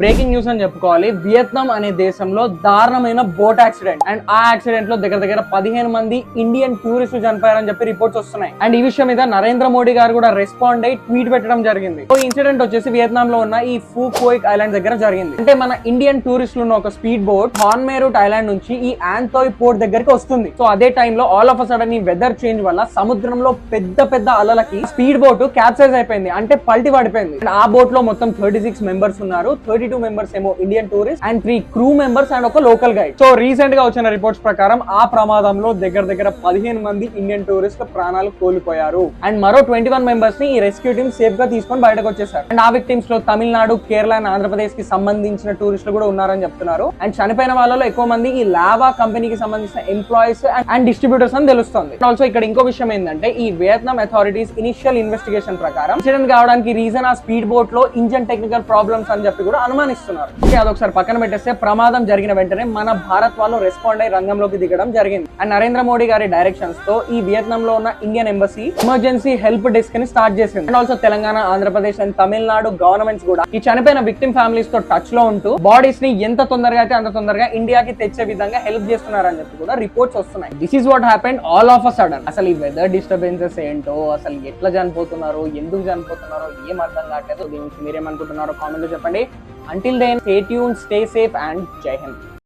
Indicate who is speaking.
Speaker 1: Breaking news అని చెప్పుకోవాలి. Vietnam అనే దేశంలో దారుణమైన బోట్ యాక్సిడెంట్ అండ్ ఆ యాక్సిడెంట్ లో దగ్గర 15 మంది ఇండియన్ టూరిస్టులు చనిపోయారని చెప్పి రిపోర్ట్స్ వస్తున్నాయి. అండ్ ఈ విషయం మీద నరేంద్ర మోడీ గారు కూడా రెస్పాండ్ అయ్యి ట్వీట్ పెట్టడం జరిగింది. ఈ ఇన్సిడెంట్ వచ్చేసి వియత్నాం లో ఉన్న ఈ ఫూ కోయిక్ ఐలాండ్ దగ్గర జరిగింది. అంటే మన ఇండియన్ టూరిస్టులు ఉన్న ఒక స్పీడ్ బోట్ హాన్మేరూట్ ఐలాండ్ నుంచి ఈ ఆంథోయ్ పోర్ట్ దగ్గరికి వస్తుంది. సో అదే టైంలో ఆల్ ఆఫ్ అ సడన్ ఈ వెదర్ చేంజ్ వల్ల సముద్రంలో పెద్ద పెద్ద అలలకి స్పీడ్ బోట్ క్యాప్సైజ్ అయిపోయింది, అంటే పల్టి పడిపోయింది. ఆ బోట్ లో మొత్తం 36 మెంబర్స్ ఉన్నారు. 32 మెంబర్స్ ఏమో Indian tourist and 3 crew members and ఒక లోకల్ గైడ్. సో రీసెంట్ గా వచ్చిన రిపోర్ట్స్ ప్రకారం ఆ ప్రమాదంలో దగ్గర 15 మంది ఇండియన్ టూరిస్ట్ ప్రాణాలు కోల్పోయారు అండ్ మరో 21 మెంబర్స్ ని ఈ రెస్క్యూ టీమ్ సేఫ్ గా తీసుకొని బయటకు వచ్చేసారు. అండ్ ఆ విక్టిమ్స్ లో తమిళనాడు, కేరళ అండ్ ఆంధ్రప్రదేశ్ కి సంబంధించిన టూరిస్టులు కూడా ఉన్నారని చెప్తున్నారు. అండ్ చనిపోయిన వాళ్ళలో ఎక్కువ మంది ఈ లావా కంపెనీకి సంబంధించిన ఎంప్లాయీస్ అండ్ డిస్ట్రిబ్యూటర్స్ అని తెలుస్తుంది. ఆల్సో ఇక్కడ ఇంకో విషయం ఏంటంటే ఈ వియత్నాం అథారిటీస్ ఇనిషియల్ ఇన్వెస్టిగేషన్ ప్రకారం ఇన్సిడెంట్ కావడానికి రీజన్ ఆ స్పీడ్ బోట్ లో ఇంజన్ టెక్నికల్ ప్రాబ్లమ్స్ అని చెప్పి కూడా అనుమానిస్తున్నారు. అదొకసారి పక్కన పెట్టేస్తే ప్రమాదం జరిగిన వెంటనే మన భారత్ వాళ్ళు రెస్పాండ్ అయ్యి రంగంలోకి దిగడం జరిగింది. అండ్ నరేంద్ర మోడీ గారి డైరెక్షన్స్ తో ఈ వియత్నాం లో ఉన్న Indian embassy emergency help desk ని స్టార్ట్ చేసింది. And also Telangana, Andhra Pradesh and Tamil Nadu governments కూడా ఈ చనిపోయిన విక్టిమ్ ఫ్యామిలీస్ తో టచ్ లో ఉంటూ బాడీస్ ని ఎంత తొందరగా అయితే అంత తొందరగా ఇండియాకి తెచ్చే విధంగా హెల్ప్ చేస్తున్నారని చెప్పి కూడా రిపోర్ట్స్ వస్తున్నాయి. This is what happened all of a sudden. అసలు ఈ వెదర్ డిస్టర్బెన్సెస్ ఏంటో, అసలు ఎట్లా చనిపోతున్నారో, ఎందుకు చనిపోతున్నారో ఏం అర్థం కావట్లేదు. దీని నుంచి మీరేమనుకుంటున్నారో కామెంట్ లో చెప్పండి. Until then, stay tuned, stay safe and Jai Hind.